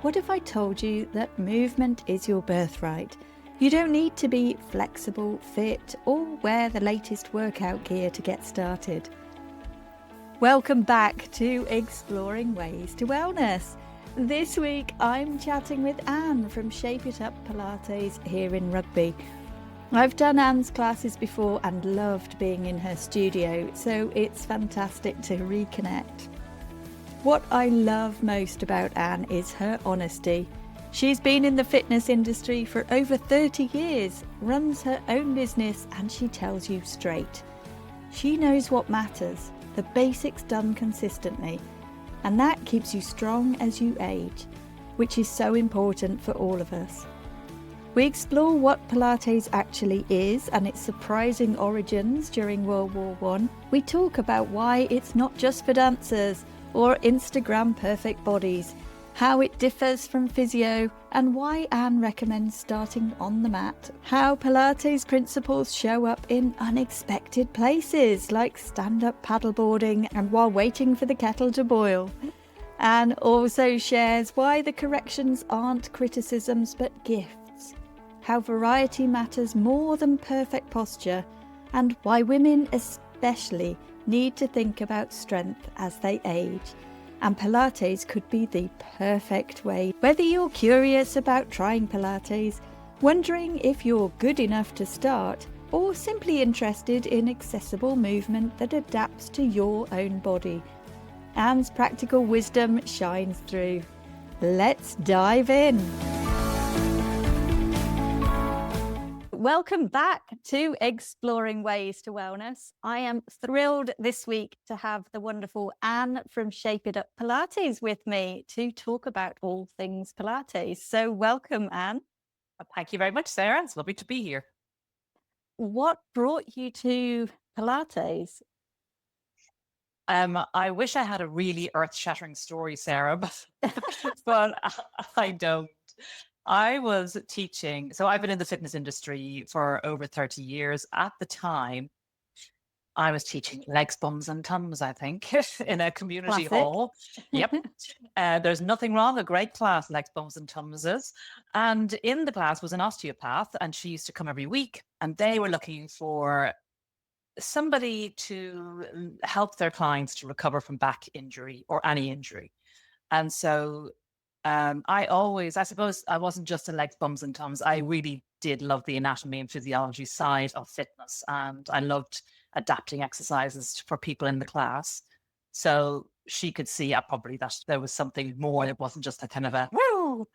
What if I told you that movement is your birthright? You don't need to be flexible, fit, or wear the latest workout gear to get started. Welcome back to Exploring Ways to Wellness. This week I'm chatting with Anne from Shape It Up Pilates here in Rugby. I've done Anne's classes before and loved being in her studio, so it's fantastic to reconnect. What I love most about Anne is her honesty. She's been in the fitness industry for over 30 years, runs her own business, and she tells you straight. She knows what matters, the basics done consistently, and that keeps you strong as you age, which is so important for all of us. We explore what Pilates actually is and its surprising origins during World War I. We talk about why it's not just for dancers or Instagram perfect bodies, how it differs from physio, and why Anne recommends starting on the mat, how Pilates principles show up in unexpected places like stand-up paddleboarding and while waiting for the kettle to boil. Anne also shares why the corrections aren't criticisms but gifts, how variety matters more than perfect posture, and why women especially need to think about strength as they age, and Pilates could be the perfect way. Whether you're curious about trying Pilates, wondering if you're good enough to start, or simply interested in accessible movement that adapts to your own body, Anne's practical wisdom shines through. Let's dive in. Welcome back to Exploring Ways to Wellness. I am thrilled this week to have the wonderful Anne from Shape It Up Pilates with me to talk about all things Pilates. So welcome, Anne. Thank you very much, Sarah. It's lovely to be here. What brought you to Pilates? I wish I had a really earth-shattering story, Sarah, but I don't. I was teaching, so I've been in the fitness industry for over 30 years. At the time, I was teaching legs, bums, and Tums, I think, in a community hall. Yep. There's nothing wrong. A great class, legs, bums, and Tums is. And in the class was an osteopath, and she used to come every week, and they were looking for somebody to help their clients to recover from back injury or any injury. And so I suppose I wasn't just a legs, bums, and Tums. I really did love the anatomy and physiology side of fitness, and I loved adapting exercises for people in the class. So she could see probably that there was something more. It wasn't just a kind of a, woo,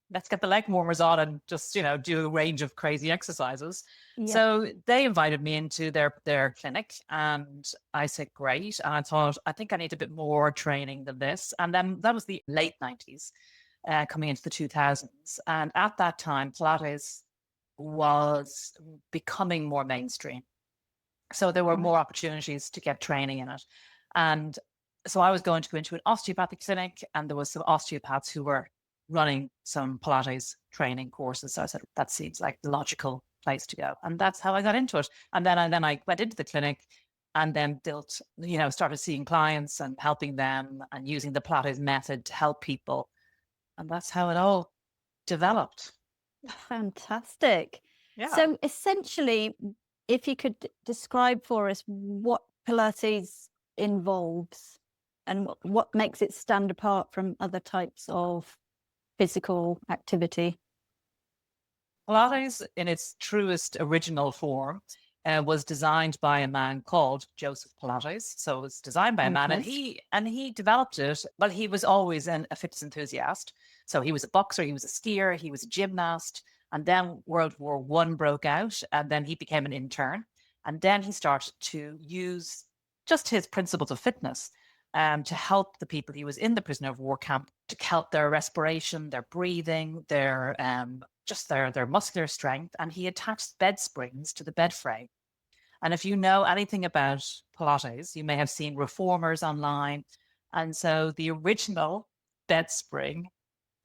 let's get the leg warmers on and just, do a range of crazy exercises. Yep. So they invited me into their clinic, and I said, great. And I thought, I think I need a bit more training than this. And then that was the late 90s, coming into the 2000s. And at that time, Pilates was becoming more mainstream. So there were more opportunities to get training in it. And so I was going to go into an osteopathic clinic, and there was some osteopaths who were running some Pilates training courses. So I said, that seems like the logical place to go. And that's how I got into it. And then I went into the clinic and then started seeing clients and helping them and using the Pilates method to help people. And that's how it all developed. Fantastic. Yeah. So essentially, if you could describe for us what Pilates involves and what makes it stand apart from other types of physical activity. Pilates, in its truest original form, was designed by a man called Joseph Pilates. So it was designed by a man, and he developed it. Well, he was always a fitness enthusiast. So he was a boxer, he was a skier, he was a gymnast, and then World War I broke out, and then he became an intern, and then he started to use just his principles of fitness to help the people. He was in the prisoner of war camp to help their respiration, their breathing, their muscular strength. And he attached bed springs to the bed frame. And if you know anything about Pilates, you may have seen reformers online. And so the original bed spring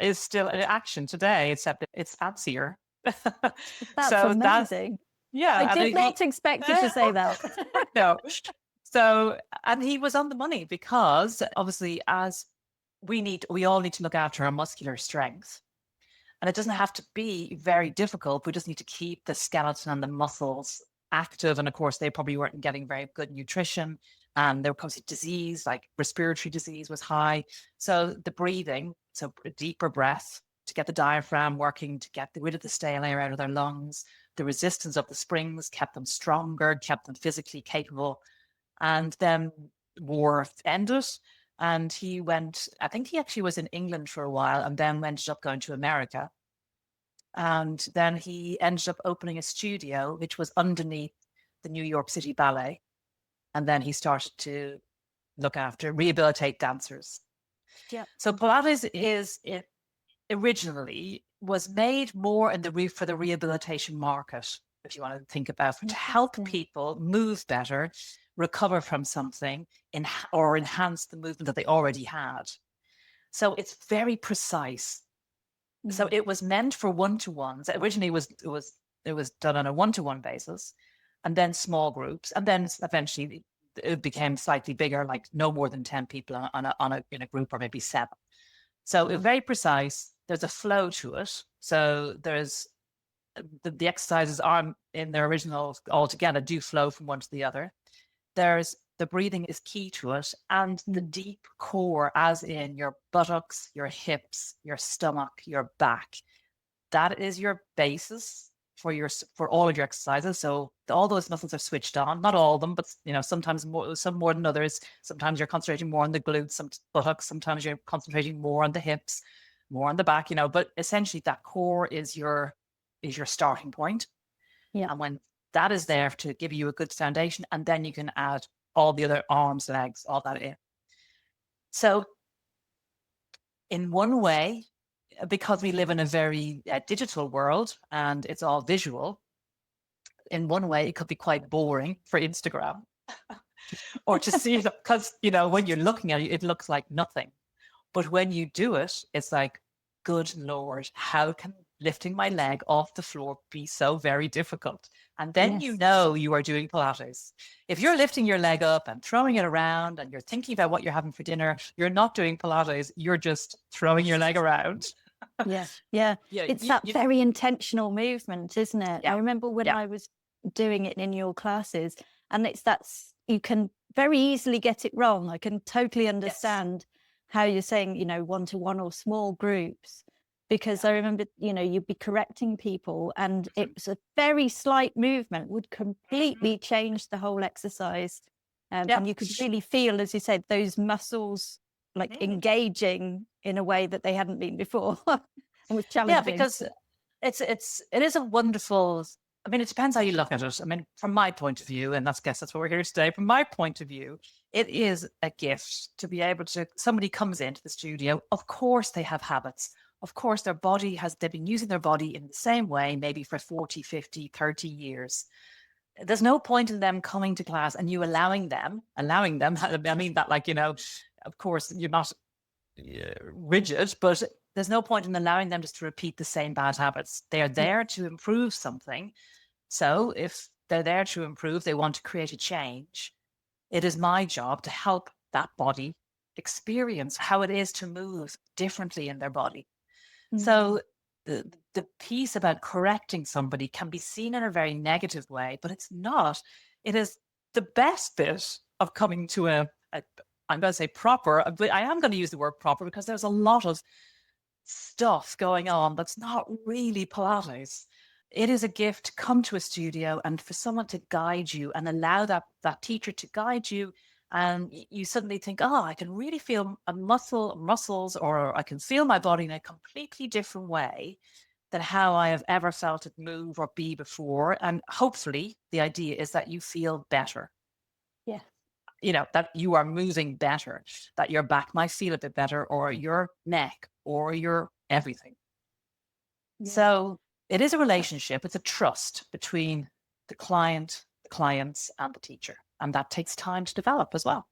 is still in action today, except it's fancier. That's amazing. I did not expect you to say that. No. So, and he was on the money because obviously as we all need to look after our muscular strength. And it doesn't have to be very difficult. We just need to keep the skeleton and the muscles active. And of course, they probably weren't getting very good nutrition. And there was disease, like respiratory disease was high. So the breathing, so a deeper breath to get the diaphragm working, to get rid of the stale air out of their lungs. The resistance of the springs kept them stronger, kept them physically capable. And then war ended. And he went, I think he actually was in England for a while and then ended up going to America. And then he ended up opening a studio, which was underneath the New York City Ballet. And then he started to rehabilitate dancers. Yeah. So Pilates it originally was made more for the rehabilitation market, if you want to think about it, to help people move better, recover from something, or enhance the movement that they already had. So it's very precise. So it was meant for one-to-ones. Originally, it was done on a one-to-one basis, and then small groups, and then eventually it became slightly bigger, like no more than 10 people in a group, or maybe 7. So it's very precise. There's a flow to it. So there's the exercises are in their original altogether do flow from one to the other. There's the breathing is key to it, and the deep core, as in your buttocks, your hips, your stomach, your back. That is your basis for all of your exercises. So all those muscles are switched on. Not all of them, but sometimes some more than others. Sometimes you're concentrating more on the glutes, some buttocks. Sometimes you're concentrating more on the hips, more on the back. But essentially that core is your starting point. Yeah. And when that is there to give you a good foundation, and then you can add all the other arms, legs, all that in. So in one way, because we live in a very digital world and it's all visual, in one way, it could be quite boring for Instagram or to see it because, when you're looking at it, it looks like nothing. But when you do it, it's like, good Lord, how can lifting my leg off the floor be so very difficult? And then you are doing Pilates. If you're lifting your leg up and throwing it around and you're thinking about what you're having for dinner, you're not doing Pilates. You're just throwing your leg around. Yeah. It's that very intentional movement, isn't it? Yeah. I remember when I was doing it in your classes, and you can very easily get it wrong. I can totally understand how you're saying, one-to-one or small groups, because I remember, you'd be correcting people and it was a very slight movement would completely change the whole exercise. And you could really feel, as you said, those muscles like engaging in a way that they hadn't been before. And was challenging. Yeah, because it is a wonderful, I mean, it depends how you look at it. I mean, from my point of view, and that's what we're here today. From my point of view, it is a gift to be able to, somebody comes into the studio, of course they have habits. Of course, they've been using their body in the same way, maybe for 40, 50, 30 years. There's no point in them coming to class and you allowing them, I mean that like, of course you're not rigid, but there's no point in allowing them just to repeat the same bad habits. They are there to improve something. So if they're there to improve, they want to create a change. It is my job to help that body experience how it is to move differently in their body. So the piece about correcting somebody can be seen in a very negative way, but it's not. It is the best bit of coming to I'm going to say proper, but I am going to use the word proper because there's a lot of stuff going on that's not really Pilates. It is a gift to come to a studio and for someone to guide you and allow that teacher to guide you. And you suddenly think, I can really feel muscles, or I can feel my body in a completely different way than how I have ever felt it move or be before. And hopefully the idea is that you feel better. Yeah. That you are moving better, that your back might feel a bit better, or your neck, or your everything. Yeah. So it is a relationship. It's a trust between the clients, and the teacher. And that takes time to develop as well.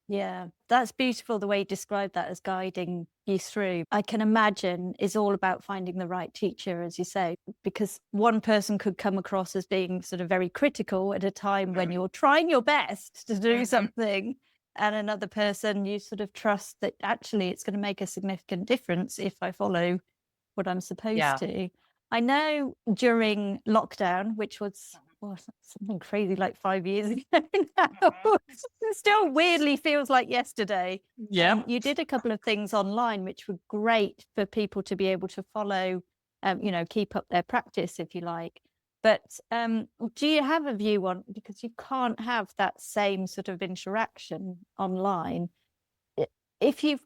Yeah, that's beautiful the way you describe that as guiding you through. I can imagine it's all about finding the right teacher, as you say, because one person could come across as being sort of very critical at a time when you're trying your best to do something. and another person, you sort of trust that actually it's going to make a significant difference if I follow what I'm supposed Yeah. to. I know during lockdown, which was something crazy like 5 years ago now, it still weirdly feels like yesterday. Yeah. You did a couple of things online, which were great for people to be able to follow, keep up their practice, if you like. But do you have a view on, because you can't have that same sort of interaction online, if you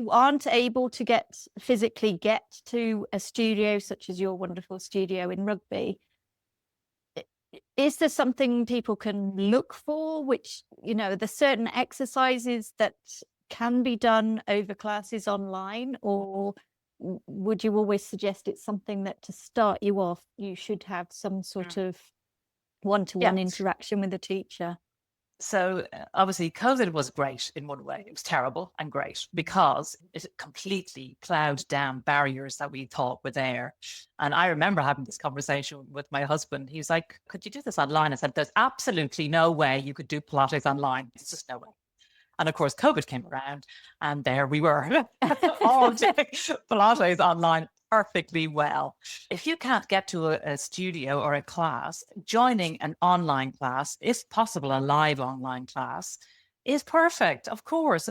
aren't able to physically get to a studio such as your wonderful studio in Rugby, is there something people can look for, which, there's certain exercises that can be done over classes online, or would you always suggest it's something that to start you off, you should have some sort of one-to-one interaction with the teacher? So obviously COVID was great in one way. It was terrible and great because it completely plowed down barriers that we thought were there. And I remember having this conversation with my husband. He was like, could you do this online? I said, there's absolutely no way you could do Pilates online. There's just no way. And of course, COVID came around and there we were all doing Pilates online perfectly well. If you can't get to a studio or a class, joining an online class, if possible, a live online class, is perfect, of course.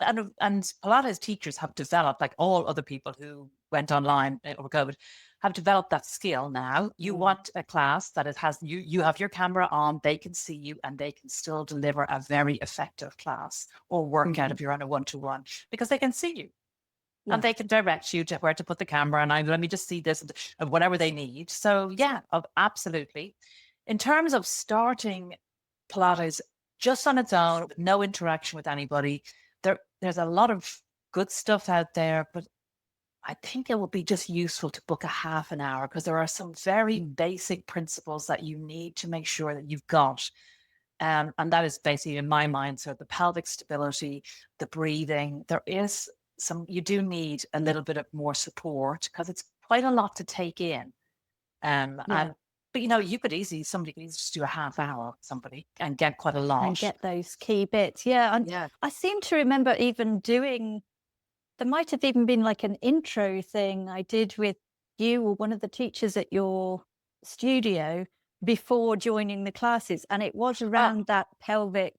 And Pilates teachers have developed, like all other people who went online over COVID, have developed that skill now. You want a class that it has you have your camera on, they can see you, and they can still deliver a very effective class or workout if you're on a one-to-one, because they can see you. Yeah. And they can direct you to where to put the camera, and let me just see this, and whatever they need. So yeah, absolutely. In terms of starting Pilates just on its own, with no interaction with anybody, there's a lot of good stuff out there, but I think it will be just useful to book a half an hour, because there are some very basic principles that you need to make sure that you've got. And that is basically, in my mind, so the pelvic stability, the breathing. You do need a little bit of more support, because it's quite a lot to take in. But somebody could easily just do a half hour with somebody and get quite a lot. And get those key bits. Yeah. And I seem to remember even there might have even been like an intro thing I did with you or one of the teachers at your studio before joining the classes. And it was around that pelvic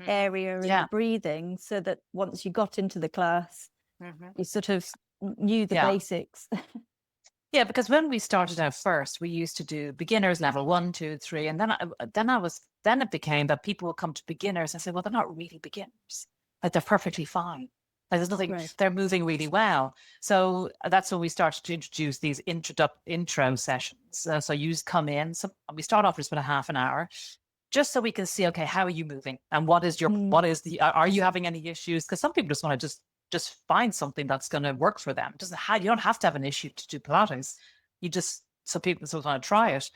area and the breathing, so that once you got into the class, you sort of knew the basics. Yeah, because when we started out first, we used to do beginners level 1, 2, 3, and then it became that people will come to beginners and say, well, they're not really beginners. Like, they're perfectly fine. Like, there's nothing. Right. They're moving really well. So that's when we started to introduce these intro sessions. So you just come in. So we start off just with a half an hour, just so we can see, okay, how are you moving, and what is are you having any issues? Because some people just want to just find something that's going to work for them. You don't have to have an issue to do Pilates. Some people just want to try it.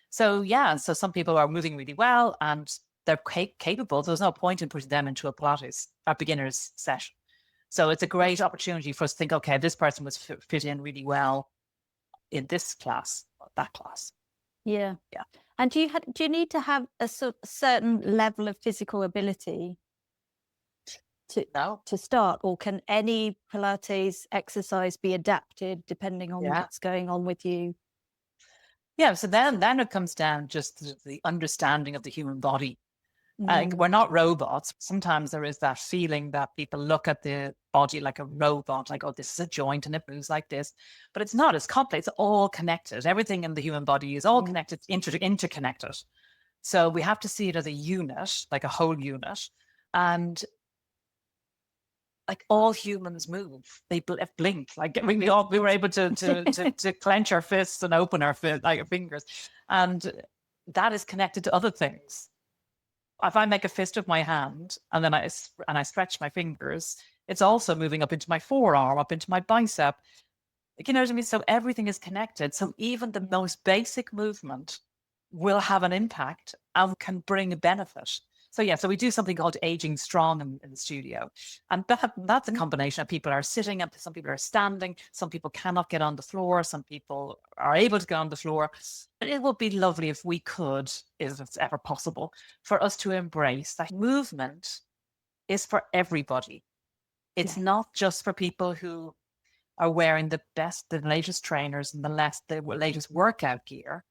So so some people are moving really well and they're capable. There's no point in putting them into a beginner's session. So it's a great opportunity for us to think, okay, this person was fit in really well in this class, or that class. Yeah. And do you need to have a certain level of physical ability to start, or can any Pilates exercise be adapted depending on what's going on with you? Yeah, so then it comes down just to the understanding of the human body. We're not robots. Sometimes there is that feeling that people look at the body like a robot, like, oh, this is a joint and it moves like this. But it's not. It's complex. It's all connected. Everything in the human body is all connected, interconnected. So we have to see it as a unit, like a whole unit. And like, all humans move. They blink. Like, we were able to clench our fists and open our fingers, and that is connected to other things. If I make a fist with my hand and then I stretch my fingers, it's also moving up into my forearm, up into my bicep. You know what I mean? So everything is connected. So even the most basic movement will have an impact and can bring a benefit. So we do something called aging strong in the studio. And that's a combination of people are sitting up, some people are standing, some people cannot get on the floor, some people are able to get on the floor. And it would be lovely if we could, if it's ever possible, for us to embrace that movement is for everybody. It's not just for people who are wearing the latest trainers and the latest workout gear.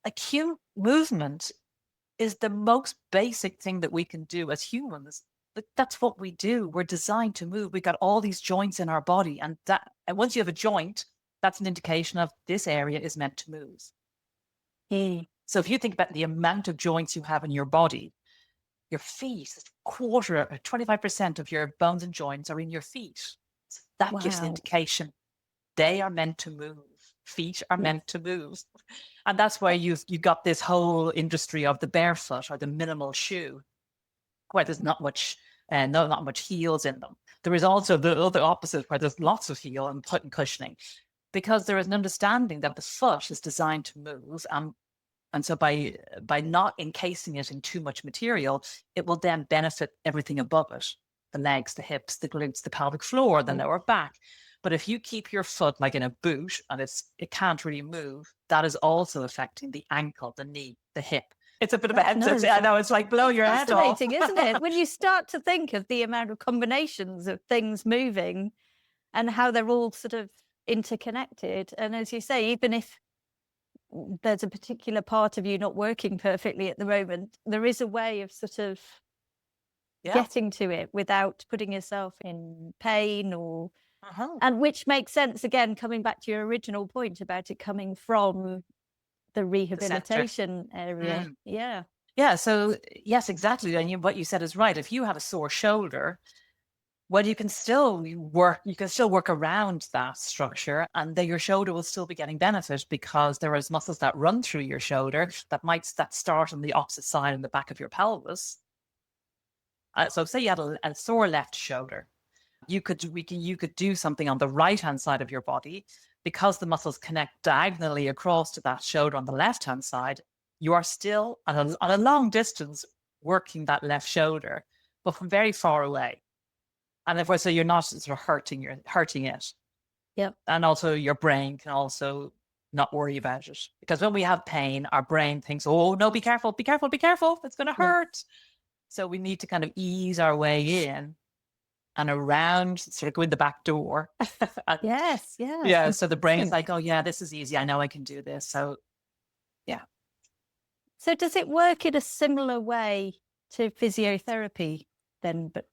Acute movement is the most basic thing that we can do as humans. That's what we do. We're designed to move. We got all these joints in our body, and once you have a joint, that's an indication of this area is meant to move. So if you think about the amount of joints you have in your body, your feet, 25% of your bones and joints are in your feet. So that gives an indication they are meant to move. Feet are meant to move. And that's why you got this whole industry of the barefoot or the minimal shoe, where there's not much heels in them. There is also the other opposite, where there's lots of heel and cushioning, because there is an understanding that the foot is designed to move. And so by not encasing it in too much material, it will then benefit everything above it: the legs, the hips, the glutes, the pelvic floor, the lower back. But if you keep your foot like in a boot and it can't really move, that is also affecting the ankle, the knee, the hip. It's a bit of a head. I know, it's like blow your head off. Fascinating, isn't it? When you start to think of the amount of combinations of things moving and how they're all sort of interconnected. And as you say, even if there's a particular part of you not working perfectly at the moment, there is a way of sort of getting to it without putting yourself in pain or and which makes sense, again, coming back to your original point about it coming from the rehabilitation area. So yes, exactly. And what you said is right. If you have a sore shoulder, well, you can still work around that structure, and then your shoulder will still be getting benefit, because there is muscles that run through your shoulder that start on the opposite side in the back of your pelvis. So say you had a sore left shoulder, you could do something on the right hand side of your body, because the muscles connect diagonally across to that shoulder on the left hand side. You are still on a long distance working that left shoulder, but from very far away. And therefore, so you're not sort of hurting it. Yep. And also your brain can also not worry about it, because when we have pain, our brain thinks, oh no, be careful, be careful, be careful, it's going to hurt. So we need to kind of ease our way in and around, sort of go in the back door. Yes. Yeah. So the brain is like, oh yeah, this is easy. I know I can do this. So yeah. So does it work in a similar way to physiotherapy then? But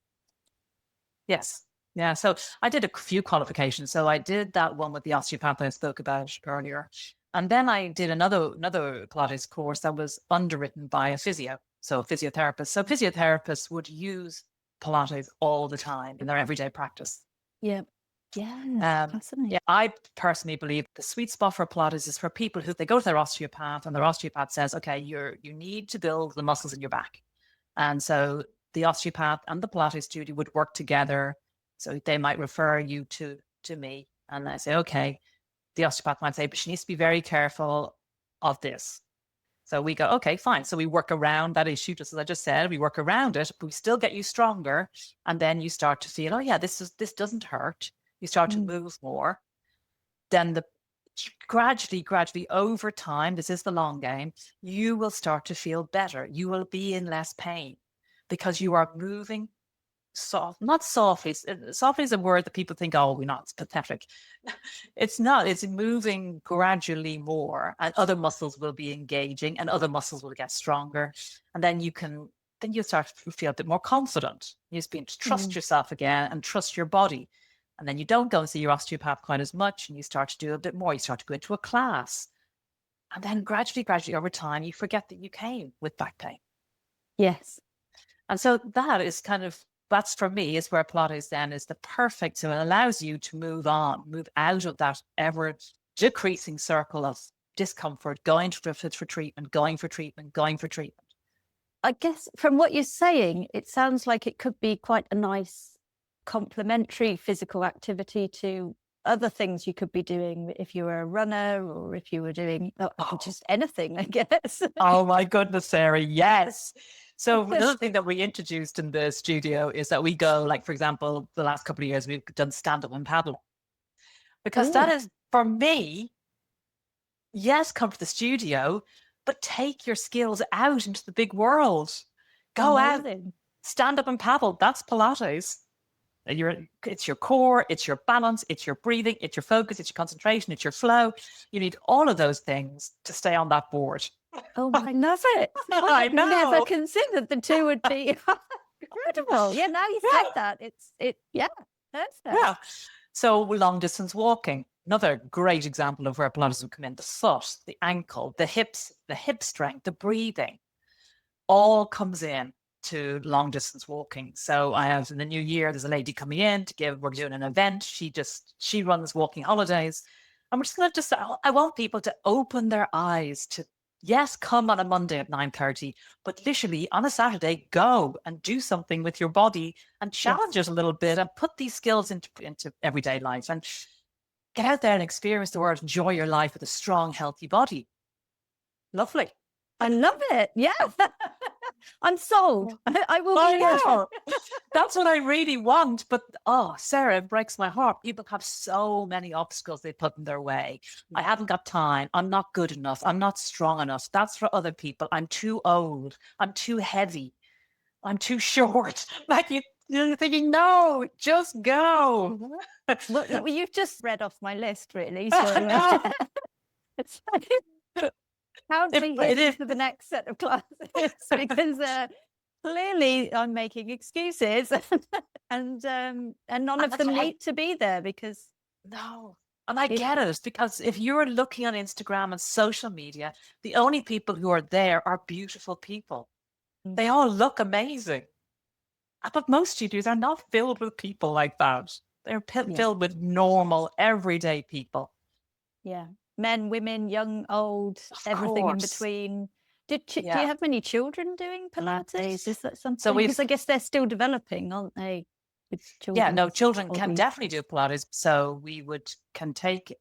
yes. Yeah. So I did a few qualifications. So I did that one with the osteopath I spoke about earlier. And then I did another Pilates course that was underwritten by a physio. So a physiotherapist. So physiotherapists would use Pilates all the time in their everyday practice. Fascinating. I personally believe the sweet spot for Pilates is for people who they go to their osteopath, and their osteopath says, okay, you need to build the muscles in your back. And so the osteopath and the Pilates studio would work together. So they might refer you to me, and I say, okay. The osteopath might say, but she needs to be very careful of this. So we go, okay, fine. So we work around that issue, just as I just said. We work around it, but we still get you stronger. And then you start to feel, oh yeah, this doesn't hurt. You start to move more. Then gradually over time, this is the long game, you will start to feel better. You will be in less pain because you are moving not softly. Softly is a word that people think, oh, we're not, it's pathetic. It's not. It's moving gradually more, and other muscles will be engaging, and other muscles will get stronger, and then you start to feel a bit more confident. You just begin to trust yourself again and trust your body, and then you don't go and see your osteopath quite as much, and you start to do a bit more. You start to go into a class, and then gradually over time, you forget that you came with back pain. Yes, and so that's for me is where Pilates then is the perfect. So it allows you to move out of that ever decreasing circle of discomfort, going for treatment, going for treatment, going for treatment. I guess from what you're saying, it sounds like it could be quite a nice complementary physical activity to other things you could be doing if you were a runner or if you were doing just anything, I guess. Oh my goodness, Sarah, yes. So another thing that we introduced in the studio is that we go, like, for example, the last couple of years, we've done stand-up and paddle. Because that is, for me, yes, come to the studio, but take your skills out into the big world. Go out, Stand up and paddle. That's Pilates. It's your core, it's your balance, it's your breathing, it's your focus, it's your concentration, it's your flow. You need all of those things to stay on that board. Oh, I love it. I I've never know. considered the two would be incredible. Yeah, now you said that. Yeah, perfect. Yeah. So long distance walking, another great example of where Pilates would come in. The foot, the ankle, the hips, the hip strength, the breathing, all comes in to long distance walking. So I have in the new year, there's a lady coming in we're doing an event. She runs walking holidays. And we're just going to I want people to open their eyes to, yes, come on a Monday at 9:30, but literally on a Saturday, go and do something with your body and challenge it a little bit and put these skills into everyday life and get out there and experience the world, enjoy your life with a strong, healthy body. Lovely. I love it. Yeah. I'm sold. I will I be know. That's what I really want. But Sarah, it breaks my heart. People have so many obstacles they put in their way. I haven't got time. I'm not good enough. I'm not strong enough. That's for other people. I'm too old. I'm too heavy. I'm too short. Like you're thinking, no, just go. Well, you've just read off my list, really. So it's count me in for the next set of classes because clearly I'm making excuses and none of them need to be there because no. And I get it, because if you're looking on Instagram and social media, the only people who are there are beautiful people. They all look amazing. But most studios are not filled with people like that. They're filled with normal, everyday people. Yeah. Men, women, young, old, everything in between. Do you have many children doing Pilates? Is that something? So because I guess they're still developing, aren't they? With children. Yeah, no, children can definitely do Pilates. So we can take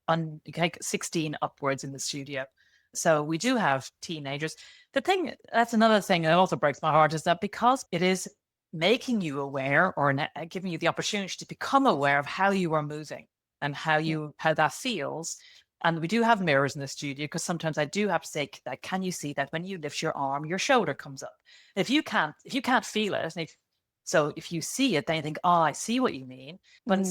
16 upwards in the studio. So we do have teenagers. That's another thing that also breaks my heart, is that because it is making you aware or giving you the opportunity to become aware of how you are moving and how that feels. And we do have mirrors in the studio, because sometimes I do have to say that, can you see that when you lift your arm, your shoulder comes up? If you can't feel it, so if you see it, then you think, I see what you mean. But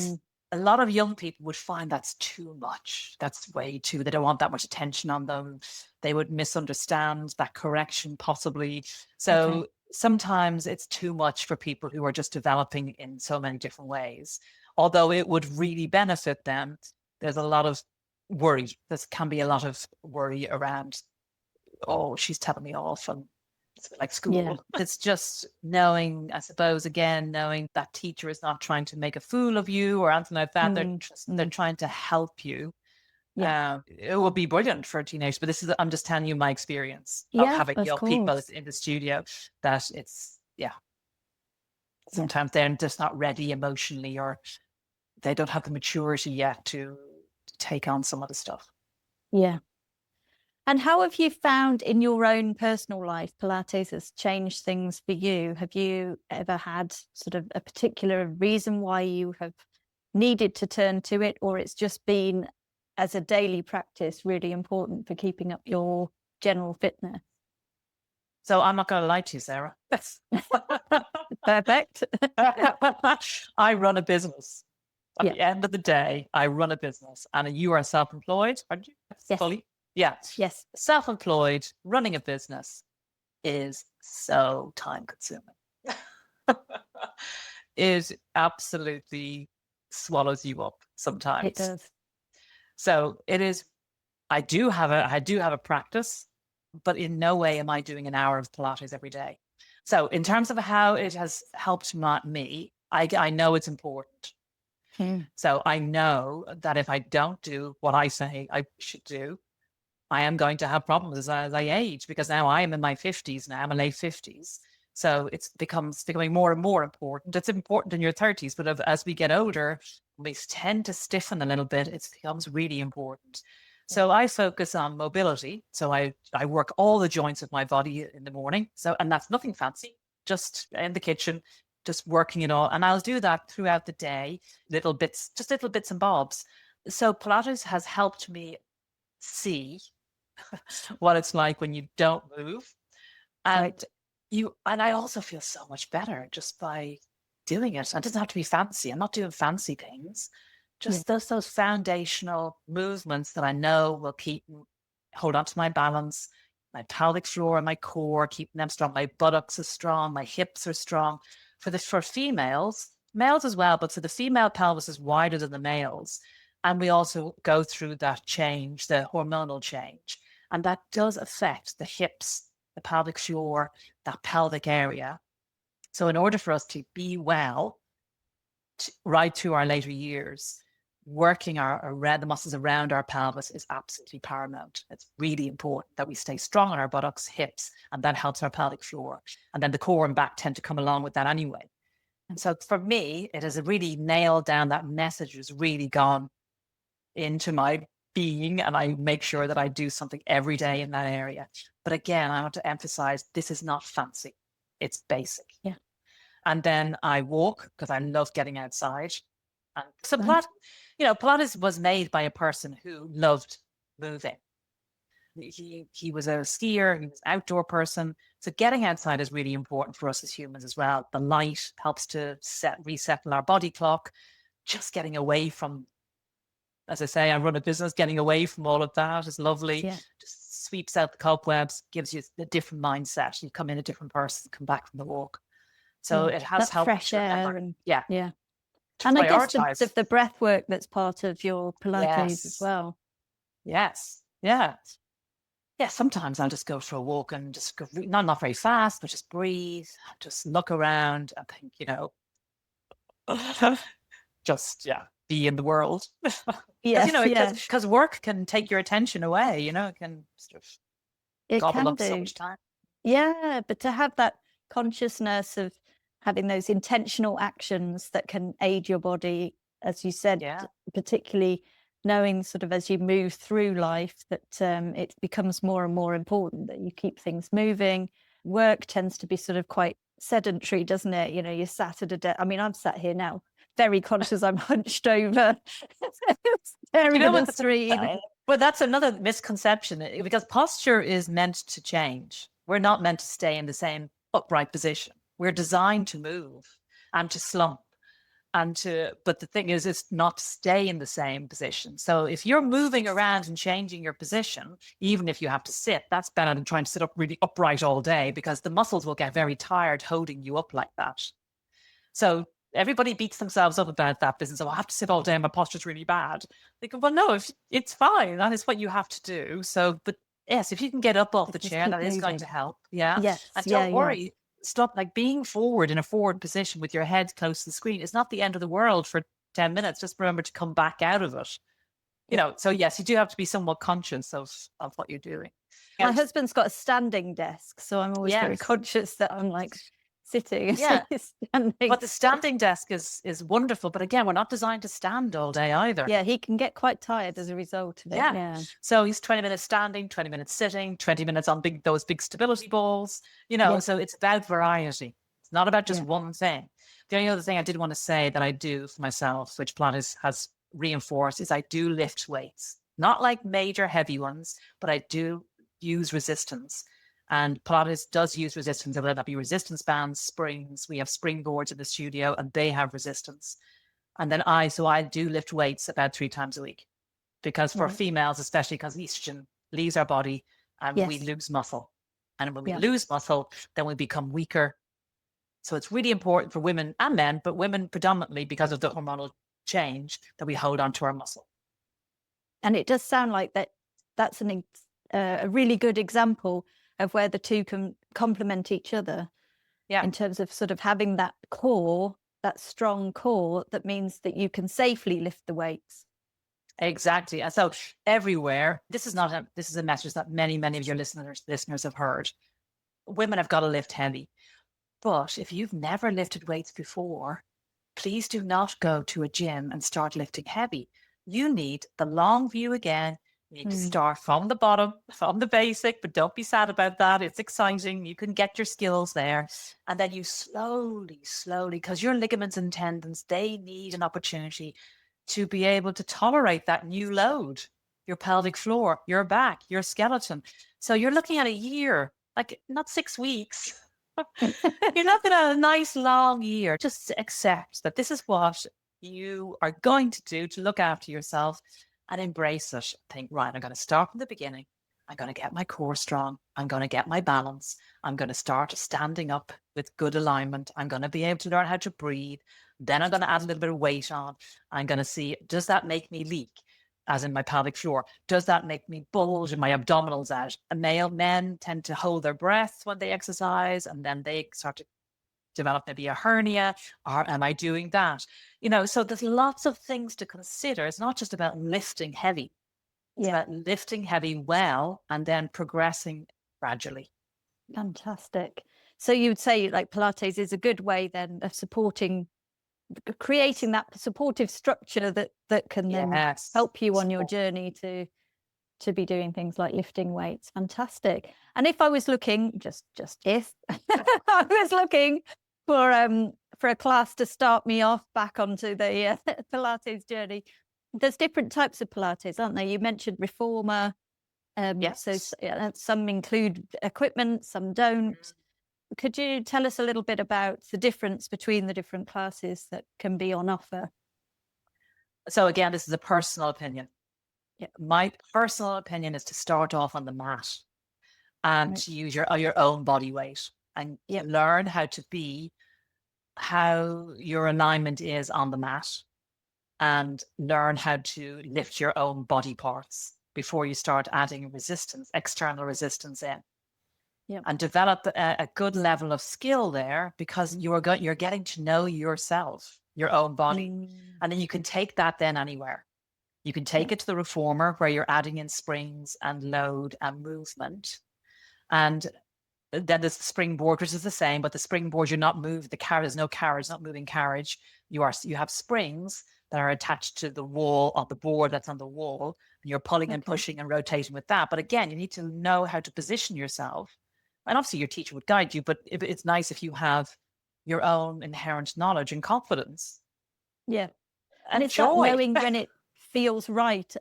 a lot of young people would find that's too much. That's way too, they don't want that much attention on them. They would misunderstand that correction possibly. So sometimes it's too much for people who are just developing in so many different ways. Although it would really benefit them, there's a lot of worry. There can be a lot of worry around, she's telling me off, and like school. Yeah. It's just knowing that teacher is not trying to make a fool of you or anything like that. They're trying to help you. Yeah. It will be brilliant for teenagers, but I'm just telling you my experience of having young people in the studio, that sometimes they're just not ready emotionally, or they don't have the maturity yet to take on some of the stuff. Yeah. And how have you found in your own personal life Pilates has changed things for you? Have you ever had sort of a particular reason why you have needed to turn to it, or it's just been, as a daily practice, really important for keeping up your general fitness? So I'm not going to lie to you, Sarah. Perfect. I run a business. At the end of the day, I run a business. And you are self-employed, aren't you? Yes. Fully? Yeah. Yes. Self-employed, running a business is so time consuming. It absolutely swallows you up sometimes. It does. So it is, I do have a practice, but in no way am I doing an hour of Pilates every day. So in terms of how it has helped me, I know it's important. So I know that if I don't do what I say I should do, I am going to have problems as I age, because now I am in my 50s now, I'm in late 50s. So it's becoming more and more important. It's important in your 30s, but as we get older, we tend to stiffen a little bit. It becomes really important. So I focus on mobility. So I work all the joints of my body in the morning. And that's nothing fancy, just in the kitchen, just working it all. And I'll do that throughout the day, little bits and bobs. So Pilates has helped me see what it's like when you don't move. And And I also feel so much better just by doing it. It doesn't have to be fancy. I'm not doing fancy things. Yeah. Just those foundational movements that I know will hold on to my balance, my pelvic floor and my core, keeping them strong. My buttocks are strong, my hips are strong. For females, males as well, but so the female pelvis is wider than the males. And we also go through that change, the hormonal change. And that does affect the hips, the pelvic floor, that pelvic area. So in order for us to be well right through our later years, working the muscles around our pelvis is absolutely paramount. It's really important that we stay strong on our buttocks, hips, and that helps our pelvic floor. And then the core and back tend to come along with that anyway. And so for me, it has really nailed down, that message has really gone into my being, and I make sure that I do something every day in that area. But again, I want to emphasize, this is not fancy. It's basic. Yeah. And then I walk because I love getting outside. And so Right. Pilates was made by a person who loved moving. He was a skier, he was an outdoor person. So getting outside is really important for us as humans as well. The light helps to resettle our body clock. Just getting away from, as I say, I run a business, getting away from all of that is lovely. Yeah. Just sweeps out the cobwebs, gives you a different mindset. You come in a different person, come back from the walk. So it has that helped fresh me to air remember. and Yeah. To and I guess prioritize. the breath work that's part of your Pilates as Yes. well. Yes. Yeah. Yeah. Sometimes I'll just go for a walk and just go, not very fast, but just breathe, just look around and think, just, be in the world. Yes, Because work can take your attention away, it can sort of it gobble can up so do. much time. Yeah, but to have that consciousness of having those intentional actions that can aid your body, as you said, Yeah. particularly knowing sort of as you move through life that it becomes more and more important that you keep things moving. Work tends to be sort of quite sedentary, doesn't it? You're sat at a desk. I mean, I'm sat here now, very conscious I'm hunched over, staring at a screen. Well, that's another misconception, because posture is meant to change. We're not meant to stay in the same upright position. We're designed to move and to slump but the thing is, it's not to stay in the same position. So if you're moving around and changing your position, even if you have to sit, that's better than trying to sit up really upright all day, because the muscles will get very tired holding you up like that. So everybody beats themselves up about that business. Oh, I have to sit all day and my posture's really bad. They go, well, no, if it's fine. That is what you have to do. So, but yes, if you can get up off the chair, that is going to help. Yeah. Yes. And don't worry. Stop, like, being forward in a forward position with your head close to the screen is not the end of the world for 10 minutes. Just remember to come back out of it. So yes, you do have to be somewhat conscious of what you're doing. My husband's got a standing desk, so I'm always very conscious that I'm like sitting. Yeah. Standing. But the standing desk is wonderful. But again, we're not designed to stand all day either. Yeah, he can get quite tired as a result of it. Yeah. So he's 20 minutes standing, 20 minutes sitting, 20 minutes on those big stability balls, so it's about variety. It's not about just one thing. The only other thing I did want to say that I do for myself, which Pilates has reinforced, is I do lift weights. Not like major heavy ones, but I do use resistance. And Pilates does use resistance, whether that be resistance bands, springs. We have springboards in the studio and they have resistance. And then I do lift weights about 3 times a week, because for females, especially because estrogen leaves our body and we lose muscle. And when we lose muscle, then we become weaker. So it's really important for women and men, but women predominantly because of the hormonal change, that we hold on to our muscle. And it does sound like that's a really good example of where the two can complement each other. Yeah. In terms of sort of having that core, that strong core, that means that you can safely lift the weights. Exactly. And so everywhere, this is a message that many of your listeners have heard. Women have got to lift heavy. But if you've never lifted weights before, please do not go to a gym and start lifting heavy. You need the long view again. You need to start from the bottom, from the basic, but don't be sad about that. It's exciting. You can get your skills there. And then you slowly, because your ligaments and tendons, they need an opportunity to be able to tolerate that new load, your pelvic floor, your back, your skeleton. So you're looking at a year, like not 6 weeks. You're looking at a nice long year. Just accept that this is what you are going to do to look after yourself and embrace it. Think, right, I'm going to start from the beginning. I'm going to get my core strong. I'm going to get my balance. I'm going to start standing up with good alignment. I'm going to be able to learn how to breathe. Then I'm going to add a little bit of weight on. I'm going to see, does that make me leak? As in my pelvic floor, does that make me bulge and my abdominals out? Men tend to hold their breath when they exercise, and then they start to develop maybe a hernia. Or am I doing that? So there's lots of things to consider. It's not just about lifting heavy. It's Yeah, about lifting heavy well and then progressing gradually. fantastic. So you would say like Pilates is a good way then of creating that supportive structure that can then Yes. help you on your journey to be doing things like lifting weights. Fantastic. And if I was looking, just if I was looking for a class to start me off back onto the Pilates journey, there's different types of Pilates, aren't there? You mentioned reformer. Yes. So some include equipment, some don't. Could you tell us a little bit about the difference between the different classes that can be on offer? So again, this is a personal opinion. Yeah. My personal opinion is to start off on the mat and Right. to use your own body weight and learn how your alignment is on the mat, and learn how to lift your own body parts before you start adding external resistance in. Yeah. And develop a good level of skill there, because you're getting to know yourself, your own body. And then you can take that then anywhere. You can take it to the reformer where you're adding in springs and load and movement. And then there's the springboard, which is the same, but the springboard, you're not moving the carriage. There's no carriage, not moving carriage. You have springs that are attached to the wall of the board that's on the wall. And you're pulling and pushing and rotating with that. But again, you need to know how to position yourself. And obviously your teacher would guide you, but it's nice if you have your own inherent knowledge and confidence. Yeah. And it's joy. that knowing when it feels right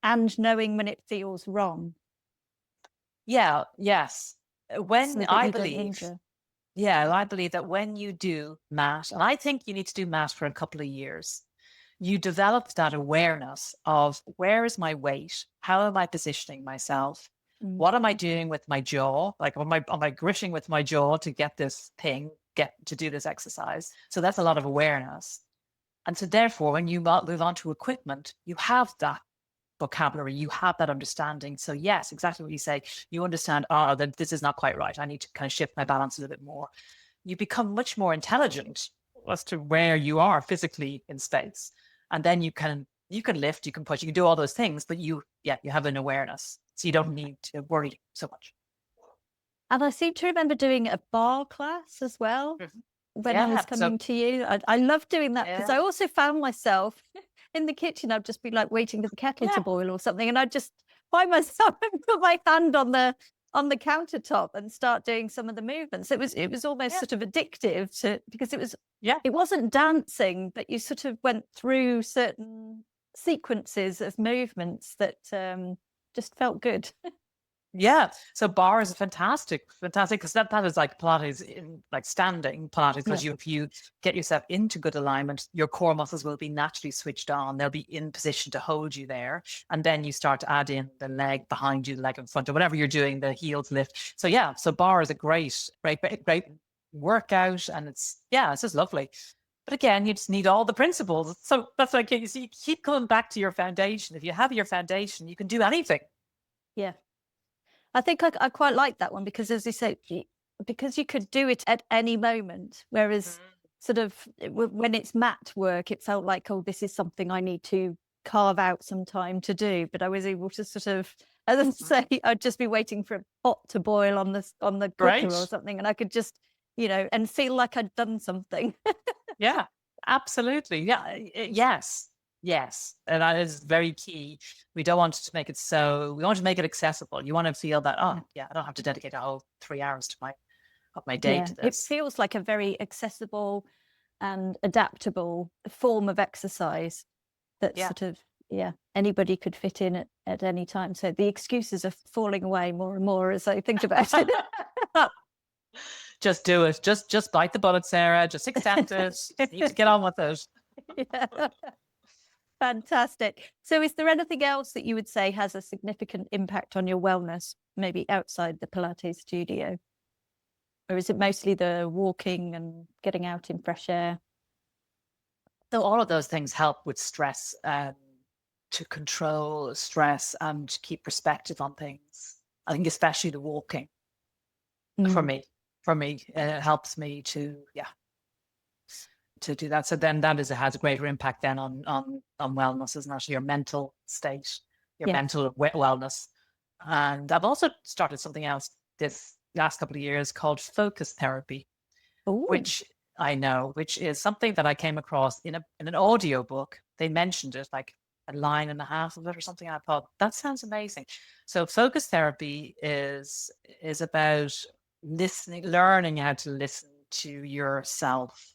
and knowing when it feels wrong. Yeah, yes. When I believe that when you do mat, and I think you need to do mat for a couple of years, you develop that awareness of, where is my weight? How am I positioning myself? What am I doing with my jaw? Like, am I gritting with my jaw to get this thing, to do this exercise? So that's a lot of awareness. And so therefore, when you move on to equipment, you have that vocabulary, you have that understanding. So yes, exactly what you say. You understand, that this is not quite right. I need to kind of shift my balance a little bit more. You become much more intelligent as to where you are physically in space. And then you can lift, you can push, you can do all those things, but you have an awareness. So you don't need to worry so much. And I seem to remember doing a bar class as well when I was coming to you. I love doing that because I also found myself in the kitchen. I'd just be like waiting for the kettle to boil or something, and I'd just find myself and put my hand on the countertop and start doing some of the movements. It was almost sort of addictive because it wasn't dancing, but you sort of went through certain sequences of movements that just felt good. Yeah. So bar is fantastic, because that is like Pilates, in like standing Pilates, because if you get yourself into good alignment, your core muscles will be naturally switched on. They'll be in position to hold you there. And then you start to add in the leg behind you, the leg in front, or whatever you're doing, the heels lift. So so bar is a great workout, and it's just lovely. But again, you just need all the principles. So that's why you keep coming back to your foundation. If you have your foundation, you can do anything. Yeah. I think I quite like that one because, as you say, because you could do it at any moment, whereas sort of when it's mat work, it felt like, oh, this is something I need to carve out some time to do. But I was able to sort of, as I say, I'd just be waiting for a pot to boil on the cooker or something, and I could just, and feel like I'd done something. Yeah, absolutely. Yeah, yes. And that is very key. We don't want to make it we want to make it accessible. You want to feel that, I don't have to dedicate a whole 3 hours to my day to this. It feels like a very accessible and adaptable form of exercise that sort of, anybody could fit in at any time. So the excuses are falling away more and more as I think about it. Just do it. Just bite the bullet, Sarah. Just accept it. You need to get on with it. Yeah. Fantastic. So is there anything else that you would say has a significant impact on your wellness, maybe outside the Pilates studio? Or is it mostly the walking and getting out in fresh air? So all of those things help with stress, to control stress and keep perspective on things. I think especially the walking for me, it helps me to do that. So then it has a greater impact then on wellness, isn't it? Your mental state, your mental wellness. And I've also started something else this last couple of years called focus therapy, which is something that I came across in an audio book. They mentioned it, like a line and a half of it or something. I thought that sounds amazing. So focus therapy is about listening, learning how to listen to yourself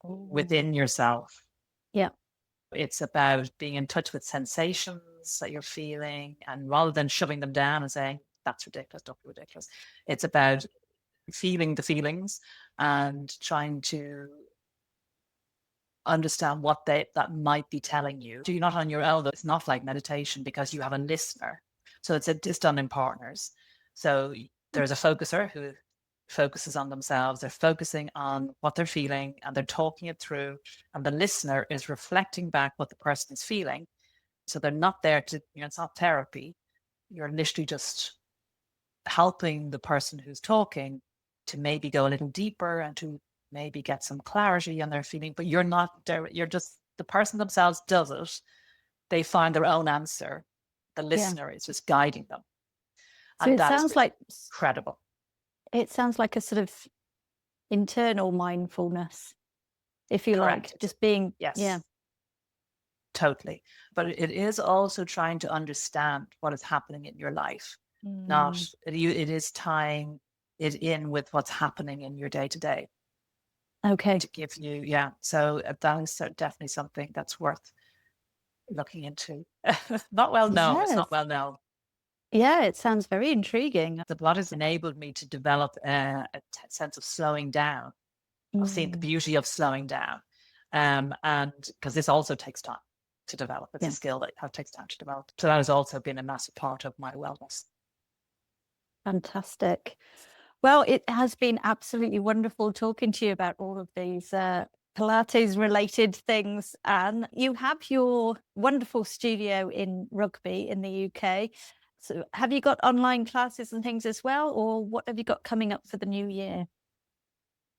within yourself. Yeah. It's about being in touch with sensations that you're feeling, and rather than shoving them down and saying, that's ridiculous, don't be ridiculous. It's about feeling the feelings and trying to understand what that might be telling you. So you're not on your own. It's not like meditation because you have a listener. So it's done in partners. So there's a focuser who focuses on themselves. They're focusing on what they're feeling and they're talking it through. And the listener is reflecting back what the person is feeling. So they're not there to, it's not therapy. You're literally just helping the person who's talking to maybe go a little deeper and to maybe get some clarity on their feeling, but you're not there. You're just, the person themselves does it. They find their own answer. The listener is just guiding them. So it sounds like incredible. It sounds like a sort of internal mindfulness, if you like, just being, totally. But it is also trying to understand what is happening in your life. It is tying it in with what's happening in your day to day. Okay. To give you, so that is definitely something that's worth looking into. Not well known. It's not well known. Yeah, it sounds very intriguing. The Pilates enabled me to develop a sense of slowing down, of seeing the beauty of slowing down. And because this also takes time to develop. It's a skill that takes time to develop. So that has also been a massive part of my wellness. Fantastic. Well, it has been absolutely wonderful talking to you about all of these Pilates related things. And you have your wonderful studio in Rugby in the UK. So have you got online classes and things as well? Or what have you got coming up for the new year?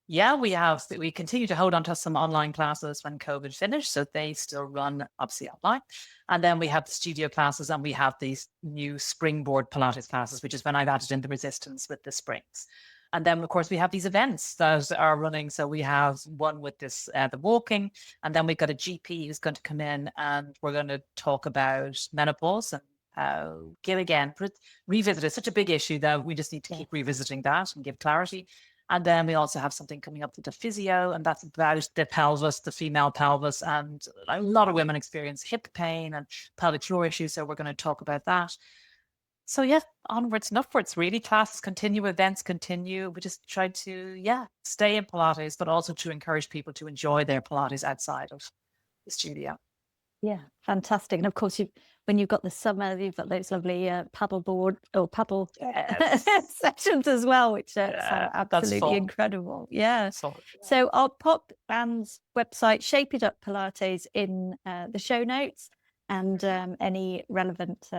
Yeah, we continue to hold on to some online classes when COVID finished. So they still run obviously online. And then we have the studio classes and we have these new springboard Pilates classes, which is when I've added in the resistance with the springs. And then, of course, we have these events that are running. So we have one with this, the walking, and then we've got a GP who's going to come in and we're going to talk about menopause and revisit. It's such a big issue that we just need to keep revisiting that and give clarity. And then we also have something coming up with the physio, and that's about the pelvis, the female pelvis. And a lot of women experience hip pain and pelvic floor issues. So we're going to talk about that. So onwards and upwards, really. Classes continue, events continue. We just try to, stay in Pilates, but also to encourage people to enjoy their Pilates outside of the studio. Yeah, fantastic. And of course, when you've got the summer, you've got those lovely paddle sessions as well, which are absolutely incredible. Yeah. So I'll pop Anne's website, Shape It Up Pilates, in the show notes, and any relevant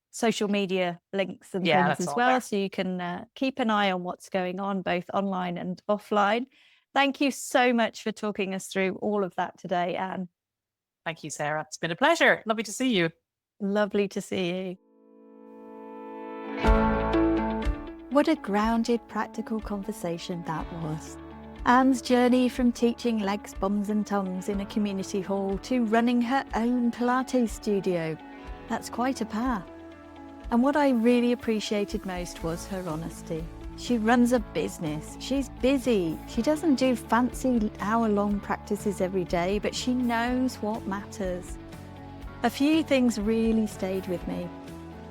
social media links and things as well. So you can keep an eye on what's going on, both online and offline. Thank you so much for talking us through all of that today, Anne. Thank you, Sarah. It's been a pleasure. Lovely to see you. Lovely to see you. What a grounded, practical conversation that was. Anne's journey from teaching legs, bums and tums in a community hall to running her own Pilates studio. That's quite a path. And what I really appreciated most was her honesty. She runs a business. She's busy. She doesn't do fancy hour-long practices every day, but she knows what matters. A few things really stayed with me.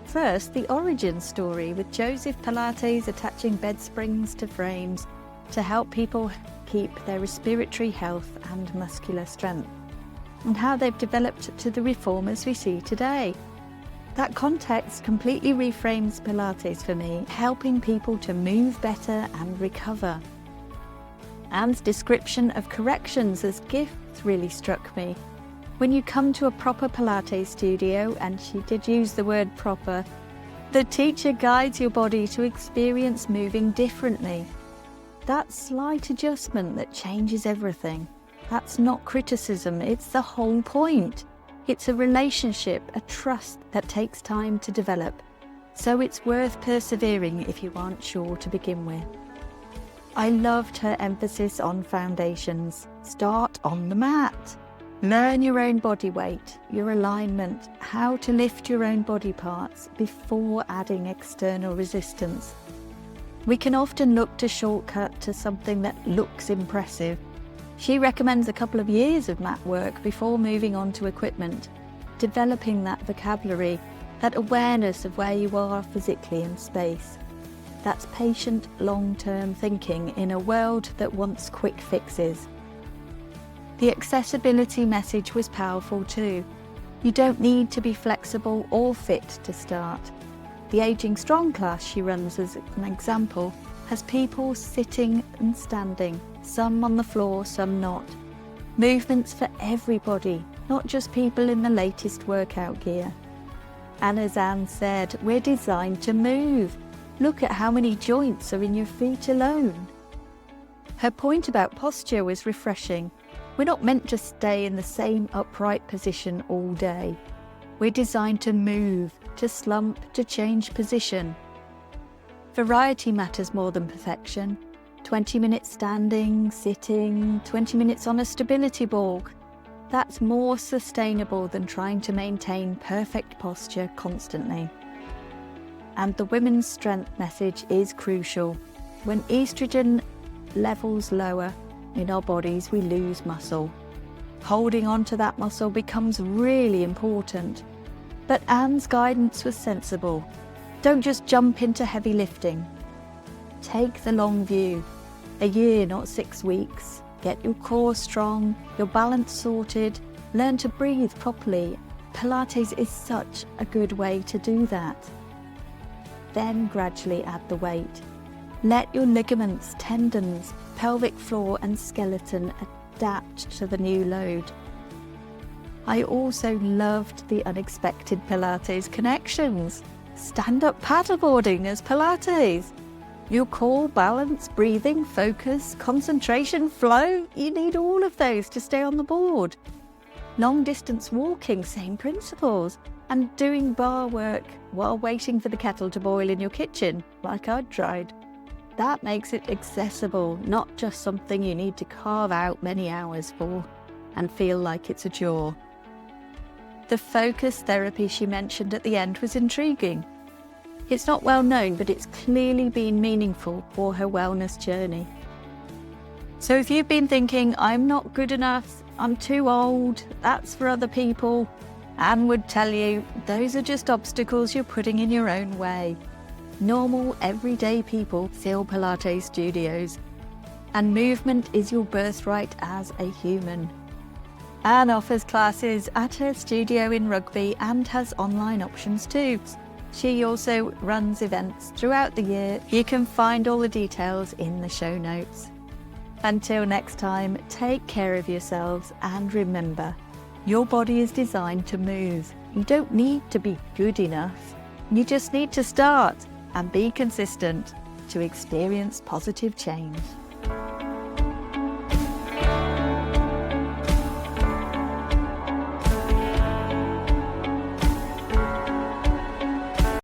First, the origin story with Joseph Pilates attaching bed springs to frames to help people keep their respiratory health and muscular strength, and how they've developed to the reformers we see today. That context completely reframes Pilates for me, helping people to move better and recover. Anne's description of corrections as gifts really struck me. When you come to a proper Pilates studio, and she did use the word proper, the teacher guides your body to experience moving differently. That slight adjustment that changes everything. That's not criticism, it's the whole point. It's a relationship, a trust that takes time to develop. So it's worth persevering if you aren't sure to begin with. I loved her emphasis on foundations. Start on the mat. Learn your own body weight, your alignment, how to lift your own body parts before adding external resistance. We can often look to shortcut to something that looks impressive. She recommends a couple of years of mat work before moving on to equipment, developing that vocabulary, that awareness of where you are physically in space. That's patient, long-term thinking in a world that wants quick fixes. The accessibility message was powerful too. You don't need to be flexible or fit to start. The Aging Strong class she runs as an example has people sitting and standing, some on the floor, some not. Movements for everybody, not just people in the latest workout gear. And as Anne said, we're designed to move. Look at how many joints are in your feet alone. Her point about posture was refreshing. We're not meant to stay in the same upright position all day. We're designed to move, to slump, to change position. Variety matters more than perfection. 20 minutes standing, sitting, 20 minutes on a stability ball. That's more sustainable than trying to maintain perfect posture constantly. And the women's strength message is crucial. When estrogen levels lower in our bodies, we lose muscle. Holding on to that muscle becomes really important. But Anne's guidance was sensible. Don't just jump into heavy lifting. Take the long view. A year, not 6 weeks. Get your core strong, your balance sorted, learn to breathe properly. Pilates is such a good way to do that. Then gradually add the weight. Let your ligaments, tendons, pelvic floor and skeleton adapt to the new load. I also loved the unexpected Pilates connections. Stand-up paddleboarding as Pilates. Your core, balance, breathing, focus, concentration, flow, you need all of those to stay on the board. Long distance walking, same principles. And doing bar work while waiting for the kettle to boil in your kitchen, like I'd tried. That makes it accessible, not just something you need to carve out many hours for and feel like it's a chore. The focus therapy she mentioned at the end was intriguing. It's not well known, but it's clearly been meaningful for her wellness journey. So if you've been thinking, I'm not good enough, I'm too old, that's for other people, Anne would tell you, those are just obstacles you're putting in your own way. Normal, everyday people fill Pilates studios, and movement is your birthright as a human. Anne offers classes at her studio in Rugby and has online options too. She also runs events throughout the year. You can find all the details in the show notes. Until next time, take care of yourselves and remember, your body is designed to move. You don't need to be good enough. You just need to start and be consistent to experience positive change.